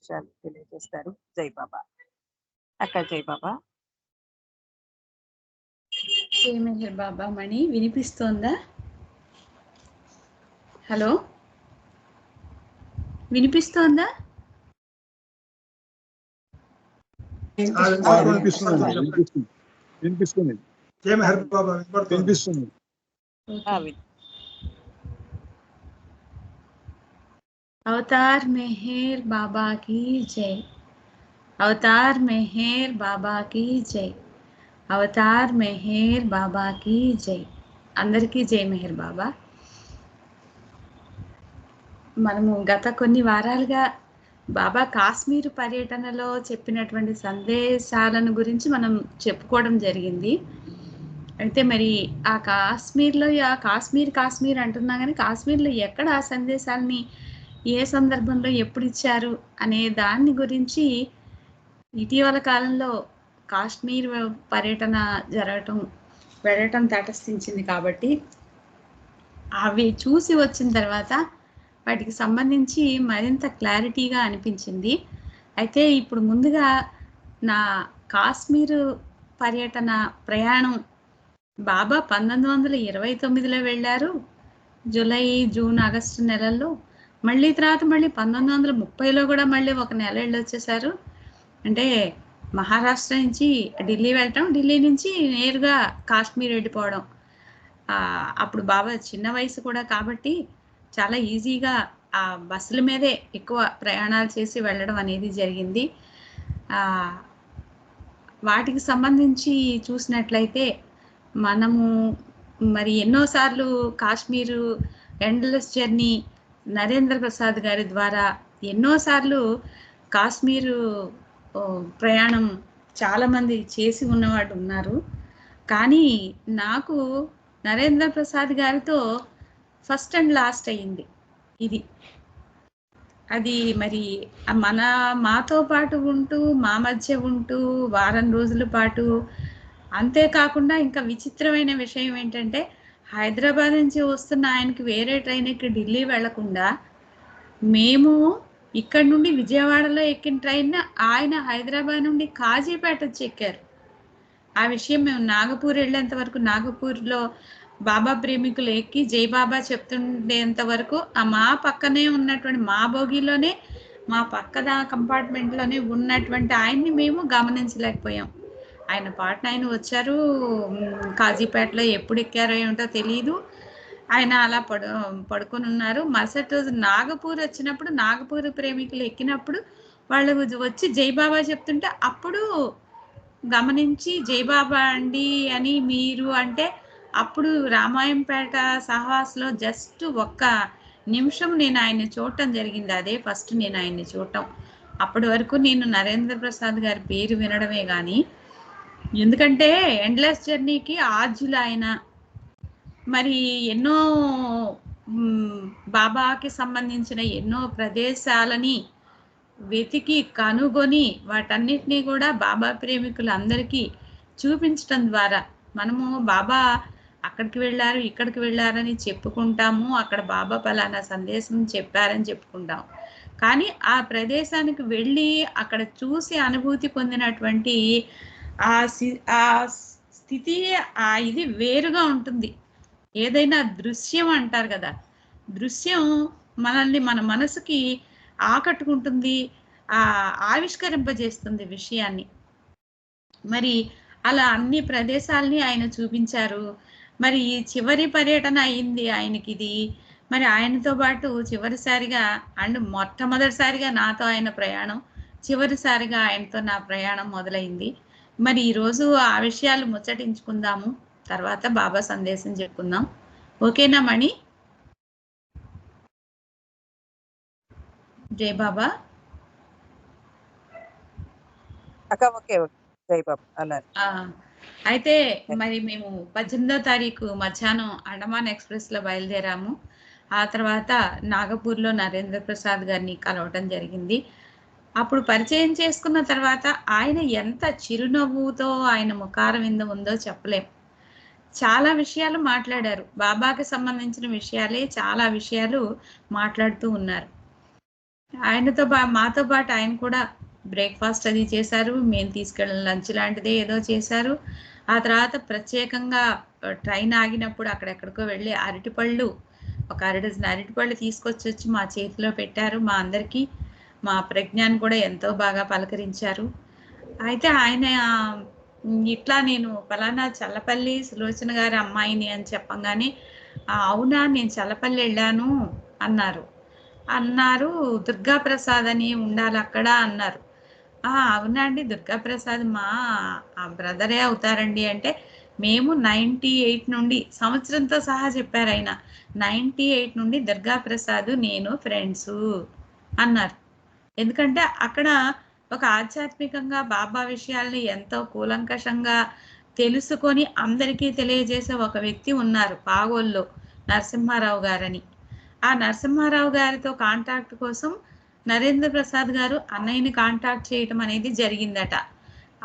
విషయాలు తెలియజేస్తారు. జై బాబా. అక్క జై బాబా. జై మెహర్ బాబా. మణి వినిపిస్తోందా? హలో, వినిపిస్తోందా? వినిపిస్తుంది. జై మెహర్ బాబా వినిపిస్తుంది. అవతార్ మెహర్ బాబా की जय. అవతార్ మెహర్ బాబా की जय. అవతార్ మెహర్ బాబా की जय. అందరికీ జై మెహర్ బాబా. మనము గత కొన్ని వారాలుగా బాబా కాశ్మీర్ పర్యటనలో చెప్పినటువంటి సందేశాలను గురించి మనం చెప్పుకోవడం జరిగింది. అయితే మరి ఆ కాశ్మీర్లో కాశ్మీర్ అంటున్నా కానీ కాశ్మీర్లో ఎక్కడ ఆ సందేశాలని ఏ సందర్భంలో ఎప్పుడు ఇచ్చారు అనే దాన్ని గురించి ఇటీవల కాలంలో కాశ్మీర్ పర్యటన వెళ్ళటం తటస్థించింది. కాబట్టి అవి చూసి వచ్చిన తర్వాత వాటికి సంబంధించి మరింత క్లారిటీగా అనిపించింది. అయితే ఇప్పుడు ముందుగా నా కాశ్మీర్ పర్యటన ప్రయాణం బాబా 1929లో వెళ్ళారు. జూలై, జూన్, ఆగస్టు నెలల్లో. మళ్ళీ తర్వాత మళ్ళీ 1930లో కూడా మళ్ళీ ఒక నెల వెళ్ళొచ్చేసారు. అంటే మహారాష్ట్ర నుంచి ఢిల్లీ వెళ్ళటం, ఢిల్లీ నుంచి నేరుగా కాశ్మీర్ వెళ్ళిపోవడం. అప్పుడు బాబా చిన్న వయసు కూడా కాబట్టి చాలా ఈజీగా ఆ బస్సుల మీదే ఎక్కువ ప్రయాణాలు చేసి వెళ్ళడం అనేది జరిగింది. వాటికి సంబంధించి చూసినట్లయితే మనము మరి ఎన్నోసార్లు కాశ్మీరు ఎండ్లెస్ జర్నీ నరేంద్ర ప్రసాద్ గారి ద్వారా ఎన్నోసార్లు కాశ్మీరు ప్రయాణం చాలామంది చేసి ఉన్నవాడు ఉన్నారు. కానీ నాకు నరేంద్ర ప్రసాద్ గారితో ఫస్ట్ అండ్ లాస్ట్ అయ్యింది ఇది. అది మరి మాతో పాటు ఉంటూ మా మధ్య ఉంటూ వారం రోజుల పాటు, అంతేకాకుండా ఇంకా విచిత్రమైన విషయం ఏంటంటే హైదరాబాద్ నుంచి వస్తున్న ఆయనకి వేరే ట్రైన్ ఎక్కి ఢిల్లీ వెళ్లకుండా మేము ఇక్కడ నుండి విజయవాడలో ఎక్కిన ట్రైన్ ఆయన హైదరాబాద్ నుండి కాజీపేట వచ్చి ఎక్కారు. ఆ విషయం మేము నాగపూర్ వెళ్ళేంత వరకు, నాగపూర్లో బాబా ప్రేమికులు ఎక్కి జై బాబా చెప్తుండేంత వరకు మా పక్కనే ఉన్నటువంటి మా బోగిలోనే మా పక్కన కంపార్ట్మెంట్లోనే ఉన్నటువంటి ఆయన్ని మేము గమనించలేకపోయాం. ఆయన పాటన ఆయన వచ్చారు, కాజీపేటలో ఎప్పుడు ఎక్కారో ఏమిటో తెలియదు. ఆయన అలా పడుకొని ఉన్నారు. మరుసటి రోజు నాగపూర్ వచ్చినప్పుడు నాగపూర్ ప్రేమికులు ఎక్కినప్పుడు వాళ్ళు వచ్చి జై బాబా చెప్తుంటే అప్పుడు గమనించి జై బాబా అండి అని మీరు అంటే అప్పుడు రామాయంపేట సహవాస్లో జస్ట్ ఒక్క నిమిషం నేను ఆయన్ని చూడటం జరిగింది. అదే ఫస్ట్ నేను ఆయన్ని చూడటం. అప్పటి వరకు నేను నరేంద్ర ప్రసాద్ గారి పేరు వినడమే కానీ, ఎందుకంటే ఎండ్లెస్ జర్నీకి ఆద్యులు ఆయన. మరి ఎన్నో బాబాకి సంబంధించిన ఎన్నో ప్రదేశాలని వెతికి కనుగొని వాటన్నిటినీ కూడా బాబా ప్రేమికులందరికీ చూపించడం ద్వారా మనము బాబా అక్కడికి వెళ్ళారు, ఇక్కడికి వెళ్ళారని చెప్పుకుంటాము, అక్కడ బాబా పలానా సందేశం చెప్పారని చెప్పుకుంటాం. కానీ ఆ ప్రదేశానికి వెళ్ళి అక్కడ చూసి అనుభూతి పొందినటువంటి ఆ స్థితి ఇది వేరుగా ఉంటుంది. ఏదైనా దృశ్యం అంటారు కదా, దృశ్యం మనల్ని మన మనసుకి ఆకట్టుకుంటుంది, ఆవిష్కరింపజేస్తుంది విషయాన్ని. మరి అలా అన్ని ప్రదేశాలని ఆయన చూపించారు. మరి చివరి పర్యటన అయింది ఆయనకి ఇది. మరి ఆయనతో పాటు చివరిసారిగా అండ్ మొట్టమొదటిసారిగా నాతో ఆయన ప్రయాణం, చివరిసారిగా ఆయనతో నా ప్రయాణం మొదలైంది. మరి ఈరోజు ఆ విషయాలు ముచ్చటించుకుందాము, తర్వాత బాబా సందేశం చెప్పుకుందాం. ఓకేనా మణి? జై బాబా. ఓకే, జై బాబా. అలా అయితే మరి మేము 18వ తారీఖు మధ్యాహ్నం అండమాన్ ఎక్స్ప్రెస్లో బయలుదేరాము. ఆ తర్వాత నాగపూర్లో నరేంద్ర ప్రసాద్ గారిని కలవటం జరిగింది. అప్పుడు పరిచయం చేసుకున్న తర్వాత ఆయన ఎంత చిరునవ్వుతో ఆయన ముఖారవిందం ఉందో చెప్పలేం. చాలా విషయాలు మాట్లాడారు, బాబాకి సంబంధించిన విషయాలే చాలా విషయాలు మాట్లాడుతూ ఉన్నారు. మాతో పాటు ఆయన కూడా బ్రేక్ఫాస్ట్ అది చేశారు. మేము తీసుకెళ్ళిన లంచ్ లాంటిదే ఏదో చేశారు. ఆ తర్వాత ప్రత్యేకంగా ట్రైన్ ఆగినప్పుడు అక్కడెక్కడికో వెళ్ళి అరటిపళ్ళు, ఒక 6 డజన్ అరటిపళ్ళు తీసుకొచ్చి మా చేతిలో పెట్టారు. మా అందరికీ, మా ప్రజ్ఞాన్ని కూడా ఎంతో బాగా పలకరించారు. అయితే ఆయన ఇట్లా నేను పలానా చల్లపల్లి సులోచన గారి అమ్మాయిని అని చెప్పంగానే, అవునా నేను చల్లపల్లి వెళ్ళాను అన్నారు. దుర్గా ప్రసాద్ అని ఉండాలి అక్కడ అన్నారు. అవునండి, దుర్గా ప్రసాద్ మా బ్రదరే అవుతారండి అంటే, మేము 98 నుండి, సంవత్సరంతో సహా చెప్పారు ఆయన, 98 నుండి దుర్గా ప్రసాద్ నేను ఫ్రెండ్స్ అన్నారు. ఎందుకంటే అక్కడ ఒక ఆధ్యాత్మికంగా బాబా విషయాల్ని ఎంతో కూలంకషంగా తెలుసుకొని అందరికీ తెలియజేసే ఒక వ్యక్తి ఉన్నారు పాగోల్లో, నరసింహారావు గారని. ఆ నరసింహారావు గారితో కాంటాక్ట్ కోసం నరేంద్ర ప్రసాద్ గారు అన్నయ్యని కాంటాక్ట్ చేయటం అనేది జరిగిందట.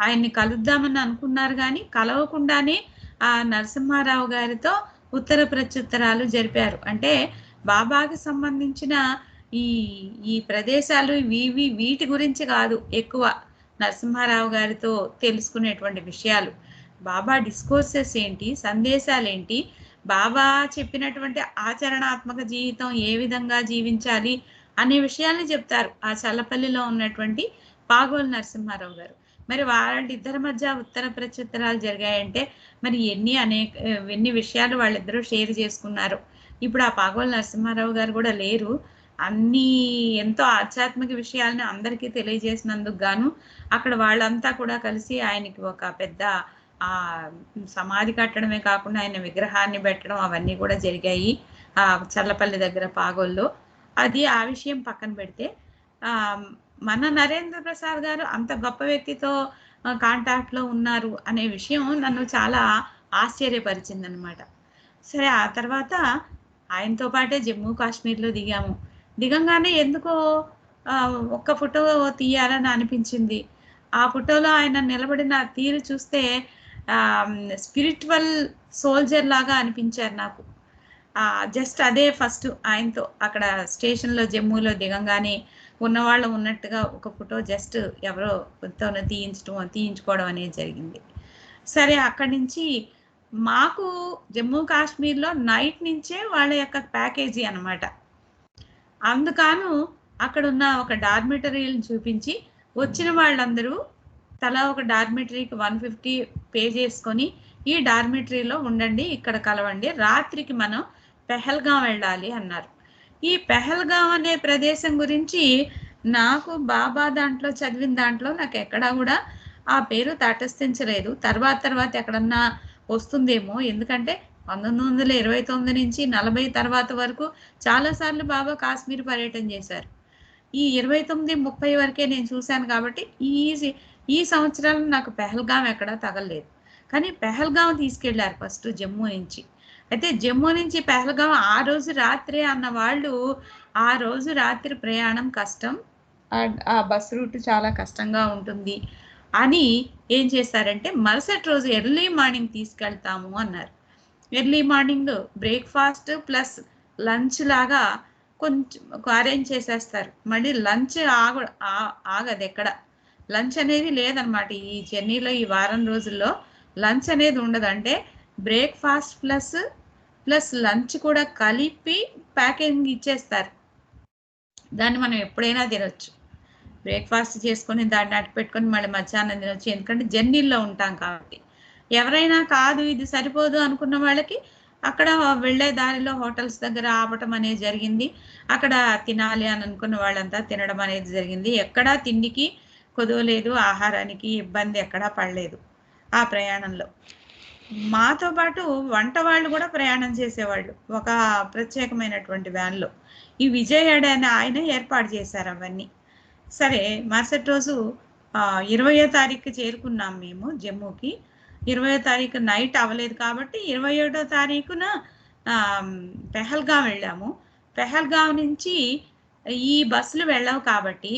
ఆయన్ని కలుద్దామని అనుకున్నారు కానీ కలవకుండానే ఆ నరసింహారావు గారితో ఉత్తర ప్రత్యుత్తరాలు జరిపారు. అంటే బాబాకి సంబంధించిన ఈ ప్రదేశాలు వీటి గురించి కాదు, ఎక్కువ నరసింహారావు గారితో తెలుసుకునేటువంటి విషయాలు, బాబా డిస్కోర్సెస్ ఏంటి, సందేశాలు ఏంటి, బాబా చెప్పినటువంటి ఆచరణాత్మక జీవితం ఏ విధంగా జీవించాలి అనే విషయాల్ని చెప్తారు ఆ చల్లపల్లిలో ఉన్నటువంటి పాగోలు నరసింహారావు గారు. మరి వాళ్ళిద్దరి మధ్య ఉత్తర ప్రత్యుత్తరాలు జరిగాయంటే మరి ఎన్ని విషయాలు వాళ్ళిద్దరూ షేర్ చేసుకున్నారు. ఇప్పుడు ఆ పాగోలు నరసింహారావు గారు కూడా లేరు. ఎంతో ఆధ్యాత్మిక విషయాలను అందరికీ తెలియజేసినందుకు గాను అక్కడ వాళ్ళంతా కూడా కలిసి ఆయనకి ఒక పెద్ద సమాధి కట్టడమే కాకుండా ఆయన విగ్రహాన్ని పెట్టడం అవన్నీ కూడా జరిగాయి ఆ చల్లపల్లి దగ్గర పాగోల్లో. అది ఆ విషయం పక్కన పెడితే, మన నరేంద్ర ప్రసాద్ గారు అంత గొప్ప వ్యక్తితో కాంటాక్ట్లో ఉన్నారు అనే విషయం నన్ను చాలా ఆశ్చర్యపరిచింది అనమాట. సరే, ఆ తర్వాత ఆయనతో పాటే జమ్మూ కాశ్మీర్లో దిగంగానే ఎందుకో ఒక్క ఫోటో తీయాలని అనిపించింది. ఆ ఫోటోలో ఆయన నిలబడిన తీరు చూస్తే స్పిరిచువల్ సోల్జర్ లాగా అనిపించారు నాకు. జస్ట్ అదే ఫస్ట్ ఆయనతో అక్కడ స్టేషన్లో జమ్మూలో దిగంగానే ఉన్నవాళ్ళు ఉన్నట్టుగా ఒక ఫోటో జస్ట్ ఎవరో తీయించుకోవడం అనేది జరిగింది. సరే, అక్కడి నుంచి మాకు జమ్మూ కాశ్మీర్లో నైట్ నుంచే వాళ్ళ యొక్క ప్యాకేజీ అనమాట. అందుకను అక్కడ ఉన్న ఒక డార్మిటరీని చూపించి వచ్చిన వాళ్ళందరూ తలా ఒక డార్మిటరీకి 150 పే చేసుకొని ఈ డార్మిటరీలో ఉండండి, ఇక్కడ కలవండి, రాత్రికి మనం పెహల్గాం వెళ్ళాలి అన్నారు. ఈ పెహల్గాం అనే ప్రదేశం గురించి నాకు బాబా దాంట్లో చదివిన దాంట్లో నాకు ఎక్కడా కూడా ఆ పేరు తటస్థించలేదు. తర్వాత ఎక్కడన్నా వస్తుందేమో, ఎందుకంటే 1929 నుంచి 40 తర్వాత వరకు చాలాసార్లు బాబా కాశ్మీర్ పర్యటన చేశారు. ఈ 29-30 వరకే నేను చూశాను కాబట్టి ఈ సంవత్సరాలు నాకు పెహల్గాం ఎక్కడా తగలలేదు. కానీ పెహల్గాం తీసుకెళ్లారు ఫస్ట్ జమ్మూ నుంచి. అయితే జమ్మూ నుంచి పెహల్గాం ఆ రోజు రాత్రే అన్న వాళ్ళు, ఆ రోజు రాత్రి ప్రయాణం కష్టం, ఆ బస్ రూట్ చాలా కష్టంగా ఉంటుంది అని ఏం చేశారంటే మరుసటి రోజు ఎర్లీ మార్నింగ్ తీసుకెళ్తాము అన్నారు. Early morning breakfast plus lunch లాగా కొంచెం అరేంజ్ చేసేస్తారు. మళ్ళీ లంచ్ ఆగదు, ఎక్కడ లంచ్ అనేది లేదనమాట. ఈ జర్నీలో ఈ వారం రోజుల్లో లంచ్ అనేది ఉండదు. అంటే బ్రేక్ఫాస్ట్ ప్లస్ లంచ్ కూడా కలిపి ప్యాకింగ్ ఇచ్చేస్తారు. దాన్ని మనం ఎప్పుడైనా తినొచ్చు. బ్రేక్ఫాస్ట్ చేసుకొని దాన్ని అట్టు పెట్టుకొని మళ్ళీ మధ్యాహ్నం తినొచ్చు, ఎందుకంటే జర్నీలో ఉంటాం కాబట్టి. ఎవరైనా కాదు ఇది సరిపోదు అనుకున్న వాళ్ళకి అక్కడ వెళ్ళే దారిలో హోటల్స్ దగ్గర ఆపటం అనేది జరిగింది. అక్కడ తినాలి అని అనుకున్న వాళ్ళంతా తినడం అనేది జరిగింది. ఎక్కడా తిండికి కొదవలేదు, ఆహారానికి ఇబ్బంది ఎక్కడా పడలేదు ఆ ప్రయాణంలో. మాతో పాటు వంట వాళ్ళు కూడా ప్రయాణం చేసేవాళ్ళు ఒక ప్రత్యేకమైనటువంటి వ్యాన్లో. ఈ విజయ్ అనే ఆయన ఏర్పాటు చేశారు అవన్నీ. సరే, మరుసటి రోజు 20వ తారీఖు చేరుకున్నాం మేము జమ్మూకి. 20వ తారీఖు నైట్ అవ్వలేదు కాబట్టి 21వ తారీఖున పెహల్గాం వెళ్ళాము. పెహల్గాం నుంచి ఈ బస్సులు వెళ్ళవు కాబట్టి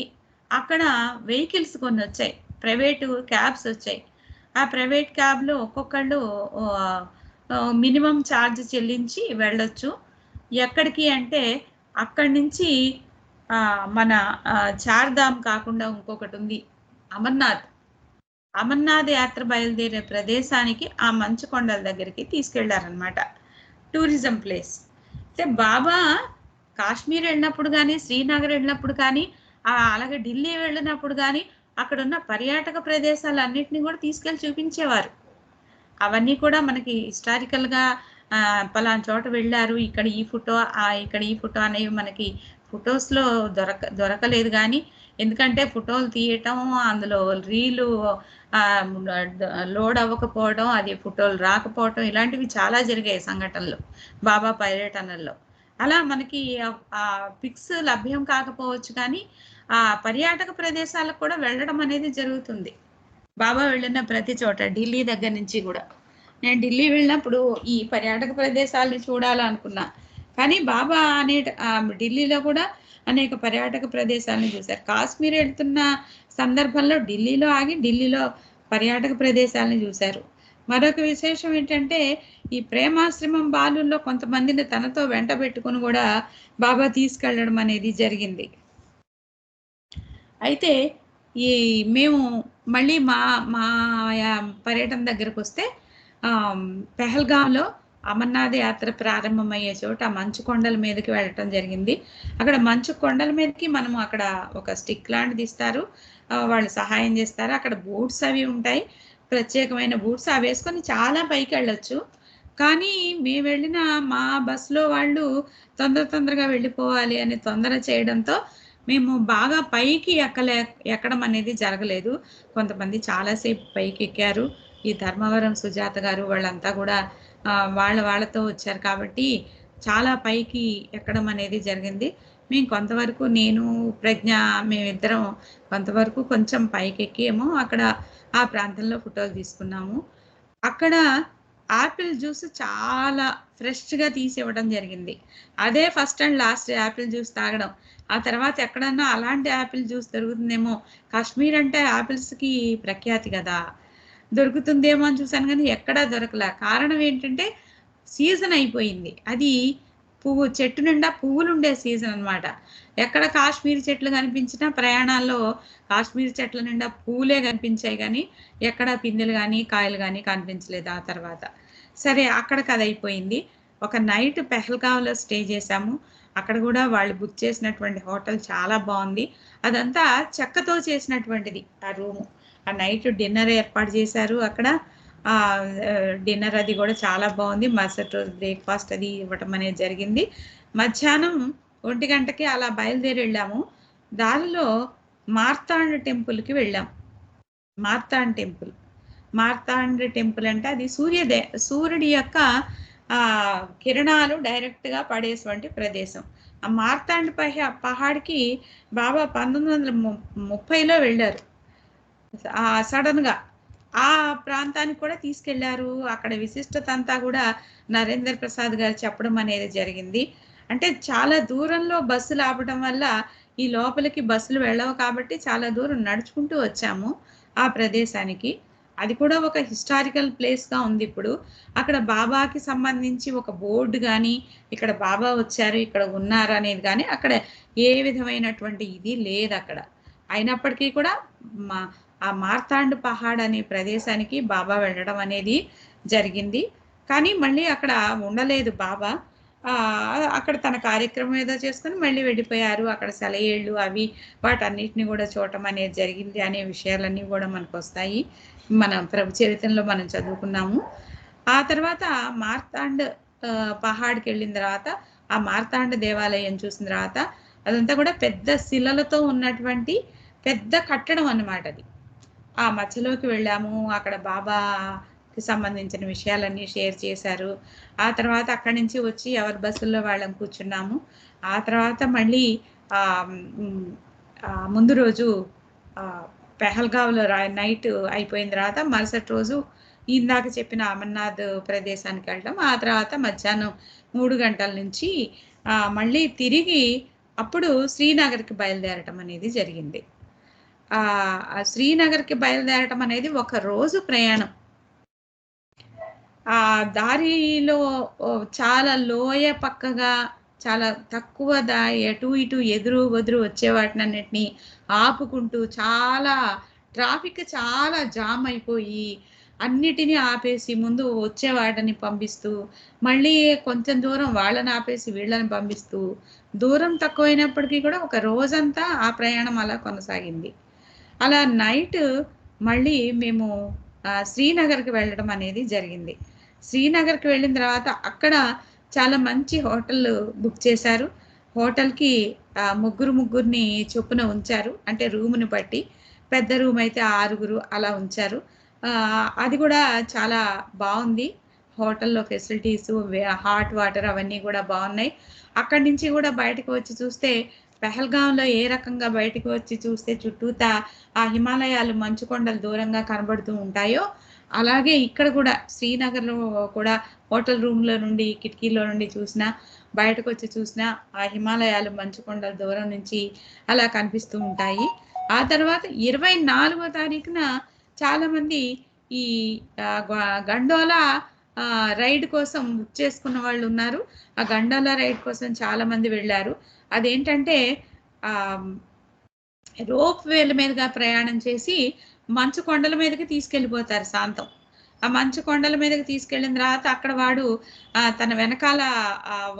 అక్కడ వెహికల్స్ కొన్ని వచ్చాయి, ప్రైవేటు క్యాబ్స్ వచ్చాయి. ఆ ప్రైవేట్ క్యాబ్లో ఒక్కొక్కళ్ళు మినిమం ఛార్జ్ చెల్లించి వెళ్ళొచ్చు. ఎక్కడికి అంటే అక్కడి నుంచి మన చార్ధామ్ కాకుండా ఇంకొకటి ఉంది అమర్నాథ్. అమర్నాథ్ యాత్ర బయలుదేరే ప్రదేశానికి ఆ మంచు కొండల దగ్గరికి తీసుకెళ్లారనమాట, టూరిజం ప్లేస్. అయితే బాబా కాశ్మీర్ వెళ్ళినప్పుడు కానీ, శ్రీనగర్ వెళ్ళినప్పుడు కానీ, అలాగే ఢిల్లీ వెళ్ళినప్పుడు కానీ అక్కడ ఉన్న పర్యాటక ప్రదేశాలన్నింటినీ కూడా తీసుకెళ్లి చూపించేవారు. అవన్నీ కూడా మనకి హిస్టారికల్గా పలానా చోట వెళ్ళారు, ఇక్కడ ఈ ఫోటో, ఇక్కడ ఈ ఫోటో అనేవి మనకి ఫొటోస్లో దొరకలేదు. కానీ ఎందుకంటే ఫోటోలు తీయటం, అందులో రీలు లోడ్ అవ్వకపోవడం, అది ఫోటోలు రాకపోవటం, ఇలాంటివి చాలా జరిగాయి సంఘటనలు బాబా పర్యటనల్లో. అలా మనకి ఆ పిక్స్ లభ్యం కాకపోవచ్చు, కానీ ఆ పర్యాటక ప్రదేశాలకు కూడా వెళ్ళడం అనేది జరుగుతుంది బాబా వెళ్ళిన ప్రతి చోట. ఢిల్లీ దగ్గర నుంచి కూడా నేను ఢిల్లీ వెళ్ళినప్పుడు ఈ పర్యాటక ప్రదేశాలని చూడాలనుకున్నా, కానీ బాబా ఢిల్లీలో కూడా అనేక పర్యాటక ప్రదేశాలను చూశారు. కాశ్మీర్ వెళ్తున్న సందర్భంలో ఢిల్లీలో ఆగి ఢిల్లీలో పర్యాటక ప్రదేశాలను చూశారు. మరొక విశేషం ఏంటంటే ఈ ప్రేమాశ్రమం బాలుల్లో కొంతమందిని తనతో వెంట పెట్టుకుని కూడా బాబా తీసుకెళ్ళడం అనేది జరిగింది. అయితే ఈ మేము మళ్ళీ మా మా పర్యటన దగ్గరకు వస్తే పెహల్గాంలో అమర్నాథ్ యాత్ర ప్రారంభమయ్యే చోట మంచు కొండల మీదకి వెళ్ళటం జరిగింది. అక్కడ మంచు కొండల మీదకి మనము అక్కడ ఒక స్టిక్ లాంటిది ఇస్తారు, వాళ్ళు సహాయం చేస్తారు. అక్కడ బూట్స్ అవి ఉంటాయి, ప్రత్యేకమైన బూట్స్, అవి వేసుకొని చాలా పైకి వెళ్ళొచ్చు. కానీ మేము వెళ్ళిన మా బస్సులో వాళ్ళు తొందరగా వెళ్ళిపోవాలి అని తొందర చేయడంతో మేము బాగా పైకి ఎక్కడం అనేది జరగలేదు. కొంతమంది చాలాసేపు పైకి ఎక్కారు. ఈ ధర్మవరం సుజాత గారు వాళ్ళంతా కూడా వాళ్ళతో వచ్చారు కాబట్టి చాలా పైకి ఎక్కడం అనేది జరిగింది. మేము కొంతవరకు, నేను ప్రజ్ఞ, మేమిద్దరం కొంతవరకు కొంచెం పైకి ఎక్కేమో అక్కడ ఆ ప్రాంతంలో ఫోటోలు తీసుకున్నాము. అక్కడ యాపిల్ జ్యూస్ చాలా ఫ్రెష్గా తీసి ఇవ్వడం జరిగింది. అదే first and last Apple juice తాగడం. ఆ తర్వాత ఎక్కడన్నా అలాంటి యాపిల్ జ్యూస్ దొరుకుతుందేమో, కాశ్మీర్ అంటే యాపిల్స్కి ప్రఖ్యాతి కదా, దొరుకుతుందేమో అని చూసాను కానీ ఎక్కడా దొరకలే. కారణం ఏంటంటే సీజన్ అయిపోయింది. అది చెట్టు నిండా పువ్వులు ఉండే సీజన్ అనమాట. ఎక్కడ కాశ్మీర్ చెట్లు కనిపించినా ప్రయాణాల్లో కాశ్మీర్ చెట్ల నిండా పువ్వులే కనిపించాయి, కానీ ఎక్కడ పిందెలు కానీ కాయలు కానీ కనిపించలేదు. ఆ తర్వాత సరే అక్కడికి అది అయిపోయింది. ఒక నైట్ పెహల్గాంలో స్టే చేశాము. అక్కడ కూడా వాళ్ళు బుక్ చేసినటువంటి హోటల్ చాలా బాగుంది. అదంతా చెక్కతో చేసినటువంటిది ఆ రూము. ఆ నైట్ డిన్నర్ ఏర్పాటు చేశారు అక్కడ. డిన్నర్ అది కూడా చాలా బాగుంది. మరుసటి రోజు బ్రేక్ఫాస్ట్ అది ఇవ్వటం అనేది జరిగింది. మధ్యాహ్నం 1 గంటకి అలా బయలుదేరి వెళ్ళాము. దానిలో మార్తాండ్ టెంపుల్కి వెళ్ళాం. మార్తాండ్ టెంపుల్ అంటే అది సూర్యుడి యొక్క కిరణాలు డైరెక్ట్గా పడేటువంటి ప్రదేశం. ఆ మార్తాండ్ పహాడ్కి బాబా 1930లో వెళ్ళారు. సడన్గా ఆ ప్రాంతానికి కూడా తీసుకెళ్లారు. అక్కడ విశిష్టత అంతా కూడా నరేంద్ర ప్రసాద్ గారు చెప్పడం అనేది జరిగింది. అంటే చాలా దూరంలో బస్సులు ఆపడం వల్ల ఈ లోపలికి బస్సులు వెళ్ళవు కాబట్టి చాలా దూరం నడుచుకుంటూ వచ్చాము ఆ ప్రదేశానికి. అది కూడా ఒక హిస్టారికల్ ప్లేస్గా ఉంది. ఇప్పుడు అక్కడ బాబాకి సంబంధించి ఒక బోర్డు కానీ, ఇక్కడ బాబా వచ్చారు, ఇక్కడ ఉన్నారు అనేది కానీ అక్కడ ఏ విధమైనటువంటి ఇది లేదు అక్కడ. అయినప్పటికీ కూడా ఆ మార్తాండ్ పహాడ్ అనే ప్రదేశానికి బాబా వెళ్ళడం అనేది జరిగింది. కానీ మళ్ళీ అక్కడ ఉండలేదు బాబా. అక్కడ తన కార్యక్రమం ఏదో చేసుకుని మళ్ళీ వెళ్ళిపోయారు. అక్కడ సెలయేళ్ళు అవి వాటన్నిటిని కూడా చూడటం అనేది జరిగింది అనే విషయాలన్నీ కూడా మనకు వస్తాయి. మన ప్రభు చరిత్రలో మనం చదువుకున్నాము. ఆ తర్వాత మార్తాండ్ పహాడ్కి వెళ్ళిన తర్వాత ఆ మార్తాండ్ దేవాలయం చూసిన తర్వాత అదంతా కూడా పెద్ద శిలలతో ఉన్నటువంటి పెద్ద కట్టడం అన్నమాట. అది ఆ మధ్యలోకి వెళ్ళాము. అక్కడ బాబాకి సంబంధించిన విషయాలన్నీ షేర్ చేశారు. ఆ తర్వాత అక్కడి నుంచి వచ్చి ఎవరి బస్సుల్లో వాళ్ళని కూర్చున్నాము. ఆ తర్వాత మళ్ళీ ముందు రోజు పెహల్గాంలో నైట్ అయిపోయిన తర్వాత మరుసటి రోజు ఇందాక చెప్పిన అమర్నాథ్ ప్రదేశానికి వెళ్ళడం. ఆ తర్వాత మధ్యాహ్నం 3 గంటల నుంచి మళ్ళీ తిరిగి అప్పుడు శ్రీనగర్కి బయలుదేరటం అనేది జరిగింది. శ్రీనగర్కి బయలుదేరటం అనేది ఒక రోజు ప్రయాణం. ఆ దారిలో చాలా లోయ పక్కగా చాలా తక్కువ ఎటు ఇటు ఎదురు వదురు వచ్చే వాటినన్నిటిని ఆపుకుంటూ చాలా ట్రాఫిక్ చాలా జామ్ అయిపోయి అన్నిటినీ ఆపేసి ముందు వచ్చే వాటిని పంపిస్తూ మళ్ళీ కొంచెం దూరం వాళ్ళని ఆపేసి వీళ్ళని పంపిస్తూ దూరం తక్కువైనప్పటికీ కూడా ఒక రోజంతా ఆ ప్రయాణం అలా కొనసాగింది. అలా నైట్ మళ్ళీ మేము శ్రీనగర్కి వెళ్ళడం అనేది జరిగింది. శ్రీనగర్కి వెళ్ళిన తర్వాత అక్కడ చాలా మంచి హోటల్ బుక్ చేశారు. హోటల్కి ముగ్గురిని చొప్పున ఉంచారు, అంటే రూమ్ని బట్టి. పెద్ద రూమ్ అయితే 6 అలా ఉంచారు. అది కూడా చాలా బాగుంది. హోటల్లో ఫెసిలిటీస్, హాట్ వాటర్ అవన్నీ కూడా బాగున్నాయి. అక్కడి నుంచి కూడా బయటకు వచ్చి చూస్తే పెహల్గాంలో ఏ రకంగా బయటకు వచ్చి చూస్తే చుట్టూతా ఆ హిమాలయాలు మంచు కొండలు దూరంగా కనబడుతూ ఉంటాయో అలాగే ఇక్కడ కూడా శ్రీనగర్లో కూడా హోటల్ రూమ్లో నుండి కిటికీలో నుండి చూసినా బయటకు వచ్చి చూసినా ఆ హిమాలయాలు మంచు కొండల దూరం నుంచి అలా కనిపిస్తూ ఉంటాయి. ఆ తర్వాత 24వ తారీఖున చాలా మంది ఈ గండోలా రైడ్ కోసం బుక్ చేసుకున్న వాళ్ళు ఉన్నారు. ఆ గండోలా రైడ్ కోసం చాలా మంది వెళ్ళారు. అదేంటంటే రోప్ వేల మీదుగా ప్రయాణం చేసి మంచు కొండల మీదకి తీసుకెళ్ళిపోతారు సాంతం. ఆ మంచు కొండల మీదకి తీసుకెళ్ళిన తర్వాత అక్కడ వాడు తన వెనకాల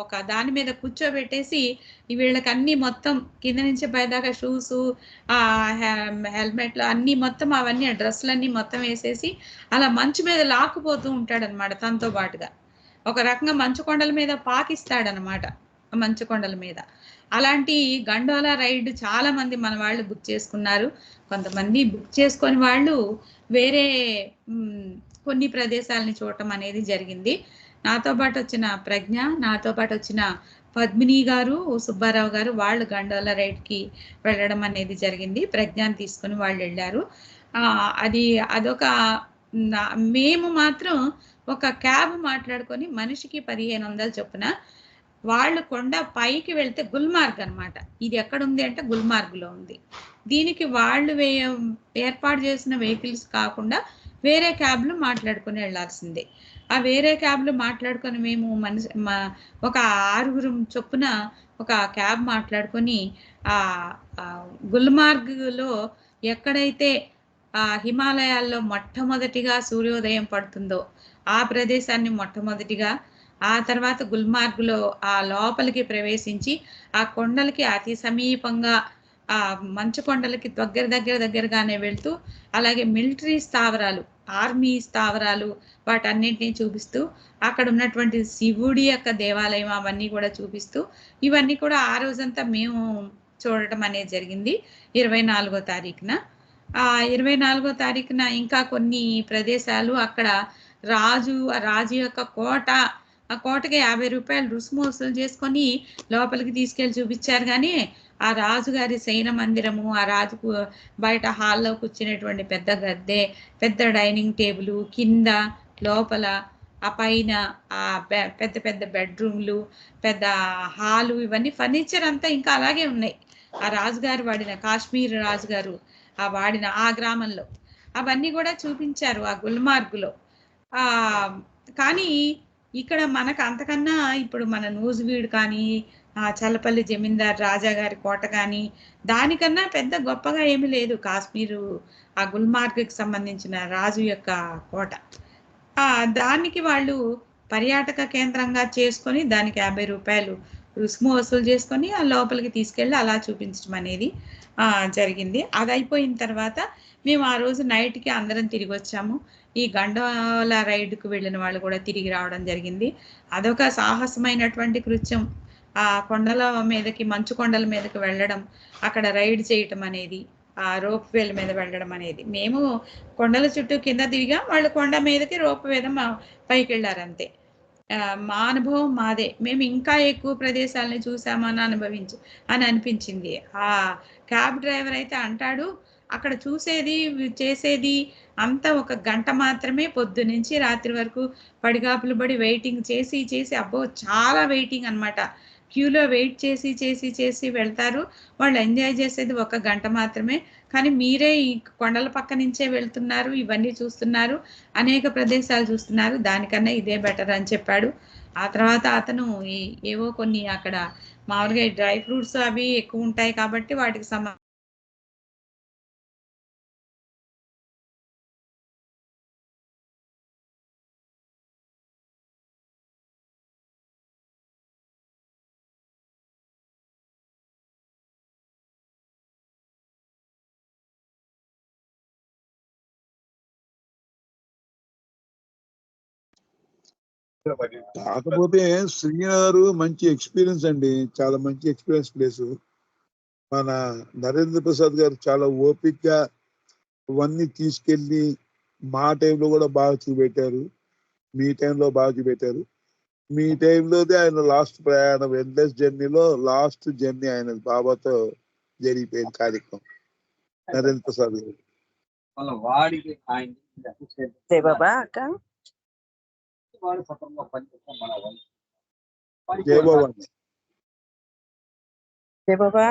ఒక దాని మీద కూర్చోబెట్టేసి వీళ్ళకి అన్ని మొత్తం కింద నుంచి పైదాకా షూస్, హెల్మెట్లు అన్ని మొత్తం అవన్నీ డ్రెస్సులన్నీ మొత్తం వేసేసి అలా మంచు మీద లాక్కుపోతూ ఉంటాడనమాట. తనతో పాటుగా ఒక రకంగా మంచు కొండల మీద పాకిస్తాడనమాట. మంచు కొండల మీద అలాంటి గండోలా రైడ్ చాలా మంది మన వాళ్ళు బుక్ చేసుకున్నారు. కొంతమంది బుక్ చేసుకొని వాళ్ళు వేరే కొన్ని ప్రదేశాలని చూడటం అనేది జరిగింది. నాతో పాటు వచ్చిన ప్రజ్ఞ, నాతో పాటు వచ్చిన పద్మిని గారు, సుబ్బారావు గారు వాళ్ళు గండోలా రైడ్కి వెళ్ళడం అనేది జరిగింది. ప్రజ్ఞాన్ని తీసుకుని వాళ్ళు వెళ్ళారు. అదొక మేము మాత్రం ఒక క్యాబ్ మాట్లాడుకొని మనిషికి 1500 చొప్పున వాళ్ళు కొండ పైకి వెళ్తే గుల్మార్గ్ అనమాట. ఇది ఎక్కడ ఉంది అంటే గుల్మార్గ్లో ఉంది. దీనికి వాళ్ళు ఏర్పాటు చేసిన వెహికల్స్ కాకుండా వేరే క్యాబ్లు మాట్లాడుకొని వెళ్ళాల్సిందే. ఆ వేరే క్యాబ్లు మాట్లాడుకొని మేము ఒక 6 చొప్పున ఒక క్యాబ్ మాట్లాడుకొని గుల్మార్గ్లో ఎక్కడైతే హిమాలయాల్లో మొట్టమొదటిగా సూర్యోదయం పడుతుందో ఆ ప్రదేశాన్ని మొట్టమొదటిగా, ఆ తర్వాత గుల్మార్గ్లో ఆ లోపలికి ప్రవేశించి ఆ కొండలకి అతి సమీపంగా ఆ మంచు కొండలకి దగ్గరగానే వెళ్తూ అలాగే మిలిటరీ స్థావరాలు, ఆర్మీ స్థావరాలు వాటన్నింటినీ చూపిస్తూ అక్కడ ఉన్నటువంటి శివుడి యొక్క దేవాలయం అవన్నీ కూడా చూపిస్తూ ఇవన్నీ కూడా ఆ రోజంతా మేము చూడటం అనేది జరిగింది 24వ తారీఖున. 24వ తారీఖున ఇంకా కొన్ని ప్రదేశాలు అక్కడ రాజు యొక్క కోట, ఆ కోటకి 50 రూపాయలు రుసుము వసూలు చేసుకొని లోపలికి తీసుకెళ్లి చూపించారు. కానీ ఆ రాజుగారి శయన మందిరము, ఆ రాజుకు బయట హాల్లో కూర్చునేటువంటి పెద్ద గద్దె, పెద్ద డైనింగ్ టేబుల్, కింద లోపల ఆ పైన ఆ పెద్ద పెద్ద బెడ్రూమ్లు, పెద్ద హాలు, ఇవన్నీ ఫర్నిచర్ అంతా ఇంకా అలాగే ఉన్నాయి. ఆ రాజుగారు వాడిన, కాశ్మీర్ రాజుగారు వాడిన ఆ గ్రామంలో అవన్నీ కూడా చూపించారు ఆ గుల్మార్గ్లో. కానీ ఇక్కడ మనకు అంతకన్నా ఇప్పుడు మన నూజివీడు కానీ చల్లపల్లి జమీందార్ రాజా గారి కోట కానీ దానికన్నా పెద్ద గొప్పగా ఏమీ లేదు కాశ్మీరు ఆ గుల్మార్గ్కి సంబంధించిన రాజు యొక్క కోట. దానికి వాళ్ళు పర్యాటక కేంద్రంగా చేసుకొని దానికి 50 రూపాయలు రుసుము వసూలు చేసుకొని ఆ లోపలికి తీసుకెళ్ళి అలా చూపించడం అనేది జరిగింది. అది అయిపోయిన తర్వాత మేము ఆ రోజు నైట్కి అందరం తిరిగి వచ్చాము. ఈ గండోలా రైడ్కు వెళ్ళిన వాళ్ళు కూడా తిరిగి రావడం జరిగింది. అదొక సాహసమైనటువంటి కృత్యం. ఆ కొండల మీదకి, మంచు కొండల మీదకి వెళ్ళడం, అక్కడ రైడ్ చేయటం అనేది, ఆ రోప్ వేల మీద వెళ్ళడం అనేది. మేము కొండల చుట్టూ కింద తిరిగా, వాళ్ళు కొండ మీదకి రోప్ మీద పైకి వెళ్ళారు అంతే. మా అనుభవం మాదే. మేము ఇంకా ఎక్కువ ప్రదేశాలని చూసామని అనిపించింది. ఆ క్యాబ్ డ్రైవర్ అయితే అంటాడు, అక్కడ చూసేది చేసేది అంతా 1 గంట మాత్రమే, పొద్దు నుంచి రాత్రి వరకు పడిగాపులు పడి వెయిటింగ్ చేసి అబ్బో చాలా వెయిటింగ్ అనమాట. క్యూలో వెయిట్ చేసి వెళ్తారు. వాళ్ళు ఎంజాయ్ చేసేది 1 గంట మాత్రమే. కానీ మీరే ఈ కొండల పక్క నుంచే వెళ్తున్నారు, ఇవన్నీ చూస్తున్నారు, అనేక ప్రదేశాలు చూస్తున్నారు, దానికన్నా ఇదే బెటర్ అని చెప్పాడు. ఆ తర్వాత అతను ఏవో కొన్ని అక్కడ మామూలుగా డ్రై ఫ్రూట్స్ అవి ఎక్కువ ఉంటాయి కాబట్టి వాటికి కాకపోతే శ్రీనగర్ మంచి ఎక్స్పీరియన్స్ అండి, చాలా మంచి ఎక్స్పీరియన్స్ ప్లేస్. మన నరేంద్ర ప్రసాద్ గారు చాలా ఓపిక్గా ఇవన్నీ తీసుకెళ్లి మా టైంలో కూడా బాగా చూపెట్టారు, మీ టైంలో బాగా చూపెట్టారు. మీ టైంలోనే ఆయన లాస్ట్ ప్రయాణం ఎండ్లెస్ జర్నీలో లాస్ట్ జర్నీ ఆయన బాబాతో జరిగిపోయింది కార్యక్రమం. నరేంద్ర ప్రసాద్ గారు జై బాబా అక్క. జై బాబా. జై బాబా.